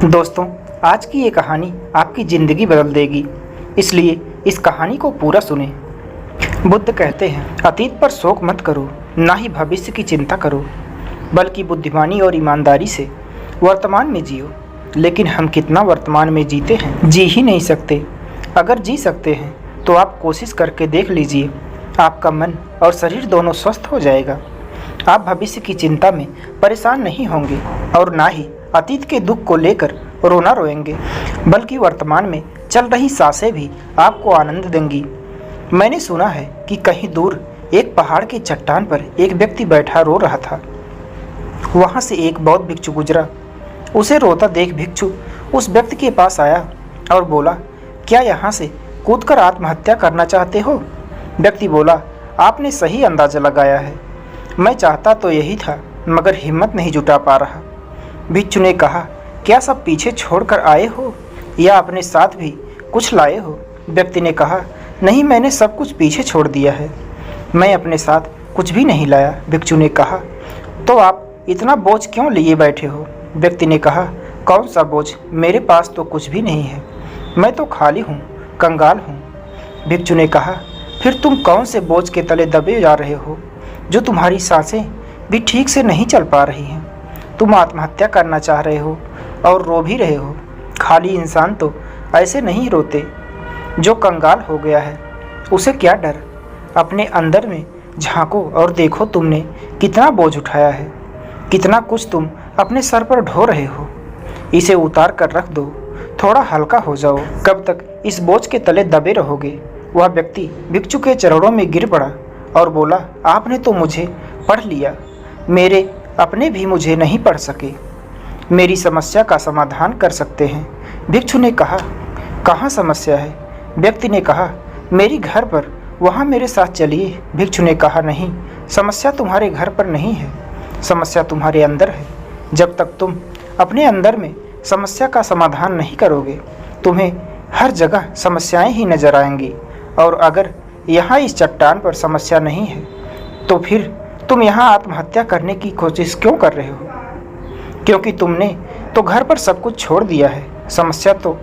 दोस्तों, आज की ये कहानी आपकी ज़िंदगी बदल देगी, इसलिए इस कहानी को पूरा सुने। बुद्ध कहते हैं, अतीत पर शोक मत करो, ना ही भविष्य की चिंता करो, बल्कि बुद्धिमानी और ईमानदारी से वर्तमान में जियो। लेकिन हम कितना वर्तमान में जीते हैं? जी ही नहीं सकते। अगर जी सकते हैं तो आप कोशिश करके देख लीजिए, आपका मन और शरीर दोनों स्वस्थ हो जाएगा। आप भविष्य की चिंता में परेशान नहीं होंगे और ना ही अतीत के दुख को लेकर रोना रोएंगे, बल्कि वर्तमान में चल रही सांसें भी आपको आनंद देंगी। मैंने सुना है कि कहीं दूर एक पहाड़ की चट्टान पर एक व्यक्ति बैठा रो रहा था। वहां से एक बौद्ध भिक्षु गुजरा। उसे रोता देख भिक्षु उस व्यक्ति के पास आया और बोला, क्या यहाँ से कूदकर आत्महत्या करना चाहते हो? व्यक्ति बोला, आपने सही अंदाज़ा लगाया है। मैं चाहता तो यही था, मगर हिम्मत नहीं जुटा पा रहा। भिक्षु ने कहा, क्या सब पीछे छोड़कर आए हो या अपने साथ भी कुछ लाए हो? व्यक्ति ने कहा, नहीं, मैंने सब कुछ पीछे छोड़ दिया है, मैं अपने साथ कुछ भी नहीं लाया। भिक्षु ने कहा, तो आप इतना बोझ क्यों लिए बैठे हो? व्यक्ति ने कहा, कौन सा बोझ? मेरे पास तो कुछ भी नहीं है, मैं तो खाली हूँ, कंगाल हूँ। भिक्षु ने कहा, फिर तुम कौन से बोझ के तले दबे जा रहे हो, जो तुम्हारी सांसें भी ठीक से नहीं चल पा रही हैं? तुम आत्महत्या करना चाह रहे हो और रो भी रहे हो। खाली इंसान तो ऐसे नहीं रोते। जो कंगाल हो गया है उसे क्या डर? अपने अंदर में झांको और देखो, तुमने कितना बोझ उठाया है, कितना कुछ तुम अपने सर पर ढो रहे हो। इसे उतार कर रख दो, थोड़ा हल्का हो जाओ। कब तक इस बोझ के तले दबे रहोगे? वह व्यक्ति भिक्षु के चरणों में गिर पड़ा और बोला, आपने तो मुझे पढ़ लिया, मेरे अपने भी मुझे नहीं पढ़ सके, मेरी समस्या का समाधान कर सकते हैं। भिक्षु ने कहा, कहाँ समस्या है? व्यक्ति ने कहा, मेरी घर पर, वहाँ मेरे साथ चलिए। भिक्षु ने कहा, नहीं, समस्या तुम्हारे घर पर नहीं है, समस्या तुम्हारे अंदर है। जब तक तुम अपने अंदर में समस्या का समाधान नहीं करोगे, तुम्हें हर जगह समस्याएं ही नजर आएंगी। और अगर यहाँ इस चट्टान पर समस्या नहीं है, तो फिर तुम यहाँ आत्महत्या करने की कोशिश क्यों कर रहे हो? क्योंकि तुमने तो घर पर सब कुछ छोड़ दिया है, समस्या तो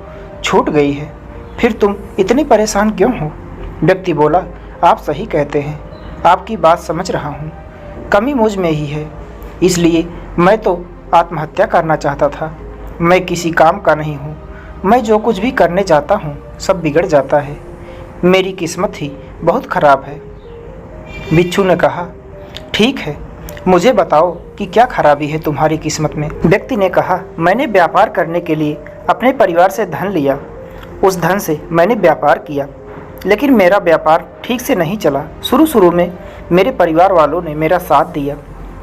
छूट गई है, फिर तुम इतनी परेशान क्यों हो? व्यक्ति बोला, आप सही कहते हैं, आपकी बात समझ रहा हूँ, कमी मुझ में ही है, इसलिए मैं तो आत्महत्या करना चाहता था। मैं किसी काम का नहीं हूँ, मैं जो कुछ भी करने जाता हूँ सब बिगड़ जाता है, मेरी किस्मत ही बहुत खराब है। भिक्षु ने कहा, ठीक है, मुझे बताओ कि क्या खराबी है तुम्हारी किस्मत में? व्यक्ति ने कहा, मैंने व्यापार करने के लिए अपने परिवार से धन लिया, उस धन से मैंने व्यापार किया, लेकिन मेरा व्यापार ठीक से नहीं चला। शुरू में मेरे परिवार वालों ने मेरा साथ दिया,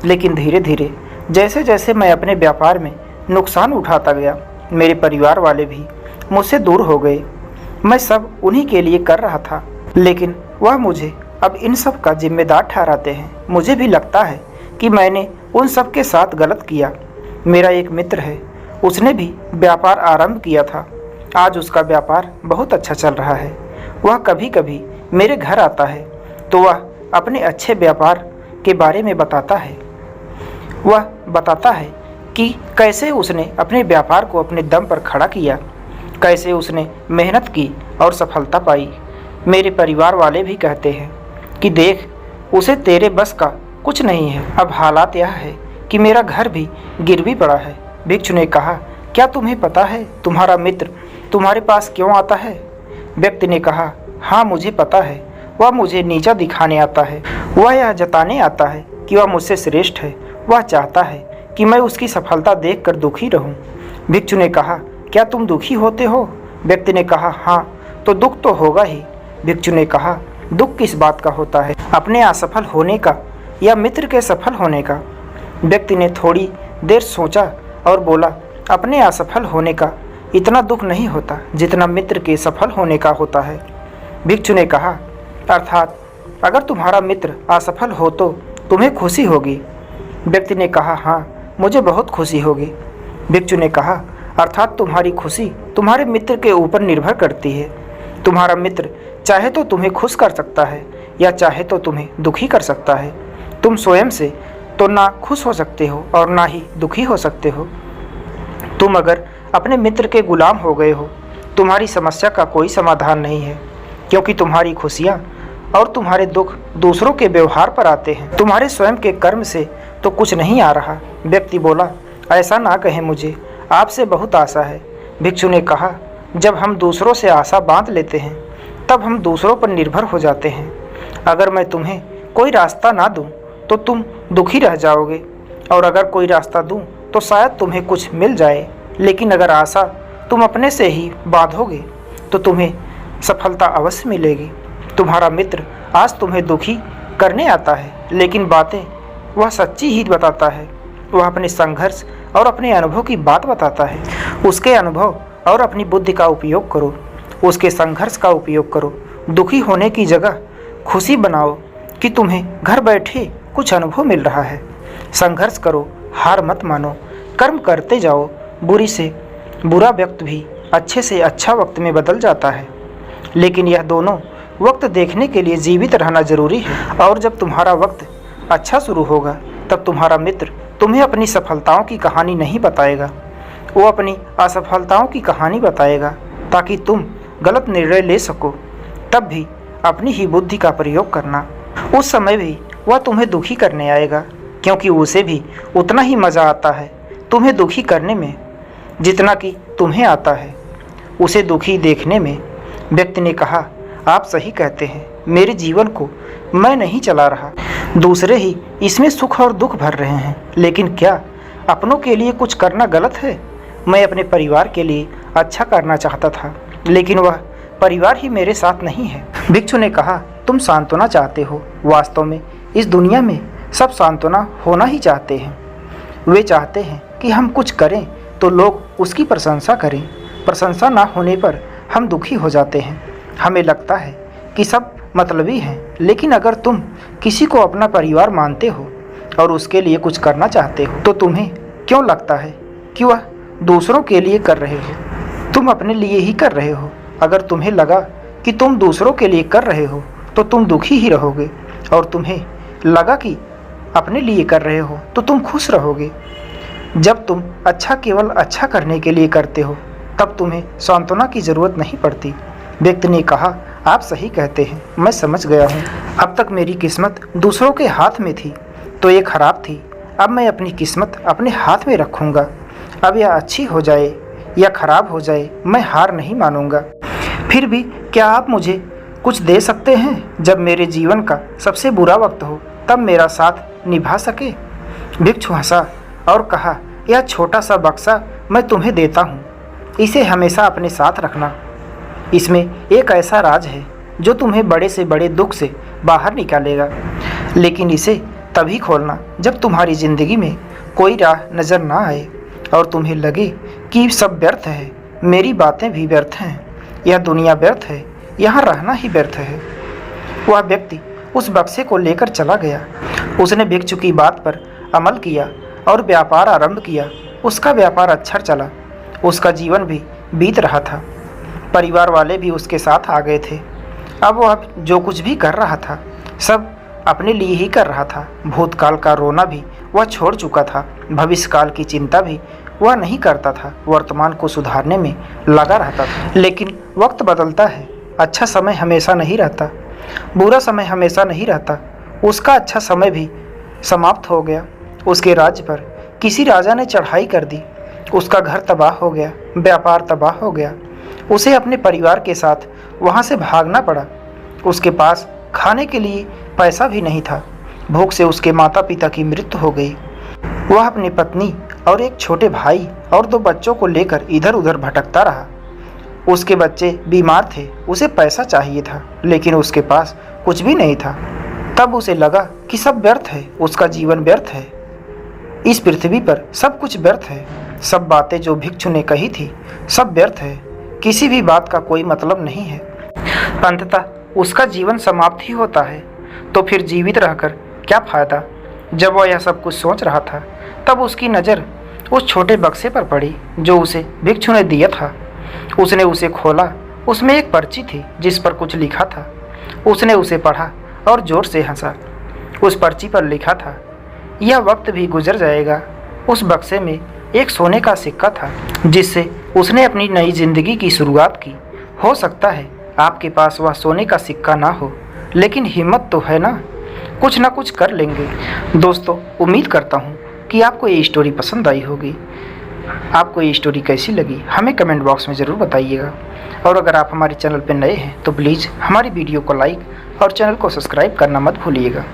लेकिन धीरे धीरे जैसे जैसे मैं अपने व्यापार में नुकसान उठाता गया, मेरे परिवार वाले भी मुझसे दूर हो गए। मैं सब उन्हीं के लिए कर रहा था, लेकिन वह मुझे अब इन सब का जिम्मेदार ठहराते हैं। मुझे भी लगता है कि मैंने उन सब के साथ गलत किया। मेरा एक मित्र है, उसने भी व्यापार आरंभ किया था, आज उसका व्यापार बहुत अच्छा चल रहा है। वह कभी कभी मेरे घर आता है तो वह अपने अच्छे व्यापार के बारे में बताता है। वह बताता है कि कैसे उसने अपने व्यापार को अपने दम पर खड़ा किया, कैसे उसने मेहनत की और सफलता पाई। मेरे परिवार वाले भी कहते हैं कि देख, उसे तेरे बस का कुछ नहीं है। अब हालात यह है कि मेरा घर भी गिरवी पड़ा है। भिक्षु ने कहा, क्या तुम्हें पता है तुम्हारा मित्र तुम्हारे पास क्यों आता है? व्यक्ति ने कहा, हाँ, मुझे पता है, वह मुझे नीचा दिखाने आता है, वह यह जताने आता है कि वह मुझसे श्रेष्ठ है, वह चाहता है कि मैं उसकी सफलता देखकर दुखी रहूं। भिक्षु ने कहा, क्या तुम दुखी होते हो? व्यक्ति ने कहा, हाँ, तो दुख तो होगा ही। भिक्षु ने कहा, दुख किस बात का होता है, अपने असफल होने का या मित्र के सफल होने का? व्यक्ति ने थोड़ी देर सोचा और बोला, अपने असफल होने का इतना दुख नहीं होता जितना मित्र के सफल होने का होता है। भिक्षु ने कहा, अर्थात अगर तुम्हारा मित्र असफल हो तो तुम्हें खुशी होगी? व्यक्ति ने कहा, हाँ, मुझे बहुत खुशी होगी। भिक्षु ने कहा, अर्थात तुम्हारी खुशी तुम्हारे मित्र के ऊपर निर्भर करती है। तुम्हारा मित्र चाहे तो तुम्हें खुश कर सकता है या चाहे तो तुम्हें दुखी कर सकता है। तुम स्वयं से तो ना खुश हो सकते हो और ना ही दुखी हो सकते हो। तुम अगर अपने मित्र के गुलाम हो गए हो। तुम्हारी समस्या का कोई समाधान नहीं है, क्योंकि तुम्हारी खुशियाँ और तुम्हारे दुख दूसरों के व्यवहार पर आते हैं, तुम्हारे स्वयं के कर्म से तो कुछ नहीं आ रहा। व्यक्ति बोला, ऐसा ना कहें, मुझे आपसे बहुत आशा है। भिक्षु ने कहा, जब हम दूसरों से आशा बांध लेते हैं तब हम दूसरों पर निर्भर हो जाते हैं। अगर मैं तुम्हें कोई रास्ता ना दूं तो तुम दुखी रह जाओगे, और अगर कोई रास्ता दूं तो शायद तुम्हें कुछ मिल जाए। लेकिन अगर आशा तुम अपने से ही बांधोगे तो तुम्हें सफलता अवश्य मिलेगी। तुम्हारा मित्र आज तुम्हें दुखी करने आता है, लेकिन बातें वह सच्ची ही बताता है। वह अपने संघर्ष और अपने अनुभव की बात बताता है। उसके अनुभव और अपनी बुद्धि का उपयोग करो, उसके संघर्ष का उपयोग करो। दुखी होने की जगह खुशी बनाओ कि तुम्हें घर बैठे कुछ अनुभव मिल रहा है। संघर्ष करो, हार मत मानो, कर्म करते जाओ। बुरी से बुरा वक्त भी अच्छे से अच्छा वक्त में बदल जाता है, लेकिन यह दोनों वक्त देखने के लिए जीवित रहना जरूरी है। और जब तुम्हारा वक्त अच्छा शुरू होगा तब तुम्हारा मित्र तुम्हें अपनी सफलताओं की कहानी नहीं बताएगा, वो अपनी असफलताओं की कहानी बताएगा, ताकि तुम गलत निर्णय ले सको। तब भी अपनी ही बुद्धि का प्रयोग करना। उस समय भी वह तुम्हें दुखी करने आएगा, क्योंकि उसे भी उतना ही मज़ा आता है तुम्हें दुखी करने में जितना कि तुम्हें आता है उसे दुखी देखने में। व्यक्ति ने कहा, आप सही कहते हैं, मेरे जीवन को मैं नहीं चला रहा, दूसरे ही इसमें सुख और दुख भर रहे हैं। लेकिन क्या अपनों के लिए कुछ करना गलत है? मैं अपने परिवार के लिए अच्छा करना चाहता था, लेकिन वह परिवार ही मेरे साथ नहीं है। भिक्षु ने कहा, तुम सांत्वना चाहते हो। वास्तव में इस दुनिया में सब सांत्वना होना ही चाहते हैं। वे चाहते हैं कि हम कुछ करें तो लोग उसकी प्रशंसा करें। प्रशंसा ना होने पर हम दुखी हो जाते हैं। हमें लगता है कि सब मतलबी हैं, लेकिन अगर तुम किसी को अपना परिवार मानते हो और उसके लिए कुछ करना चाहते हो तो तुम्हें क्यों लगता है कि वह दूसरों के लिए कर रहे हो? तुम अपने लिए ही कर रहे हो। अगर तुम्हें लगा कि तुम दूसरों के लिए कर रहे हो तो तुम दुखी ही रहोगे, और तुम्हें लगा कि अपने लिए कर रहे हो तो तुम खुश रहोगे। जब तुम अच्छा केवल अच्छा करने के लिए करते हो तब तुम्हें सांत्वना की ज़रूरत नहीं पड़ती। व्यक्ति ने कहा, आप सही कहते हैं, मैं समझ गया हूँ। अब तक मेरी किस्मत दूसरों के हाथ में थी तो ये खराब थी। अब मैं अपनी किस्मत अपने हाथ में रखूँगा। अब यह अच्छी हो जाए या खराब हो जाए, मैं हार नहीं मानूंगा। फिर भी क्या आप मुझे कुछ दे सकते हैं? जब मेरे जीवन का सबसे बुरा वक्त हो तब मेरा साथ निभा सके। भिक्षु हंसा और कहा, यह छोटा सा बक्सा मैं तुम्हें देता हूँ, इसे हमेशा अपने साथ रखना। इसमें एक ऐसा राज है जो तुम्हें बड़े से बड़े दुख से बाहर निकालेगा, लेकिन इसे तभी खोलना जब तुम्हारी ज़िंदगी में कोई राह नज़र ना आए और तुम्हें लगे कि सब व्यर्थ है, मेरी बातें भी व्यर्थ हैं, यह दुनिया व्यर्थ है, यहाँ रहना ही व्यर्थ है। वह व्यक्ति उस बक्से को लेकर चला गया। उसने भिक्षु की बात पर अमल किया और व्यापार आरंभ किया। उसका व्यापार अच्छा चला, उसका जीवन भी बीत रहा था। परिवार वाले भी उसके साथ आ गए थे। अब वह जो कुछ भी कर रहा था सब अपने लिए ही कर रहा था। भूतकाल का रोना भी वह छोड़ चुका था, भविष्यकाल की चिंता भी वह नहीं करता था, वर्तमान को सुधारने में लगा रहता था। लेकिन वक्त बदलता है, अच्छा समय हमेशा नहीं रहता, बुरा समय हमेशा नहीं रहता। उसका अच्छा समय भी समाप्त हो गया। उसके राज्य पर किसी राजा ने चढ़ाई कर दी, उसका घर तबाह हो गया, व्यापार तबाह हो गया। उसे अपने परिवार के साथ वहाँ से भागना पड़ा। उसके पास खाने के लिए पैसा भी नहीं था। भूख से उसके माता पिता की मृत्यु हो गई। वह अपनी पत्नी और एक छोटे भाई और 2 बच्चों को लेकर इधर उधर भटकता रहा। उसके बच्चे बीमार थे, उसे पैसा चाहिए था, लेकिन उसके पास कुछ भी नहीं था। तब उसे लगा कि सब व्यर्थ है, उसका जीवन व्यर्थ है, इस पृथ्वी पर सब कुछ व्यर्थ है। सब बातें जो भिक्षु ने कही थी सब व्यर्थ है, किसी भी बात का कोई मतलब नहीं है। अंततः उसका जीवन समाप्त ही होता है। तो फिर जीवित रहकर क्या फ़ायदा? जब वह यह सब कुछ सोच रहा था तब उसकी नज़र उस छोटे बक्से पर पड़ी जो उसे भिक्षु ने दिया था। उसने उसे खोला। उसमें एक पर्ची थी जिस पर कुछ लिखा था। उसने उसे पढ़ा और ज़ोर से हंसा। उस पर्ची पर लिखा था, यह वक्त भी गुजर जाएगा। उस बक्से में एक सोने का सिक्का था जिससे उसने अपनी नई जिंदगी की शुरुआत की। हो सकता है आपके पास वह सोने का सिक्का ना हो, लेकिन हिम्मत तो है ना कुछ कर लेंगे। दोस्तों, उम्मीद करता हूँ कि आपको ये स्टोरी पसंद आई होगी। आपको ये स्टोरी कैसी लगी हमें कमेंट बॉक्स में ज़रूर बताइएगा। और अगर आप हमारे चैनल पर नए हैं तो प्लीज़ हमारी वीडियो को लाइक और चैनल को सब्सक्राइब करना मत भूलिएगा।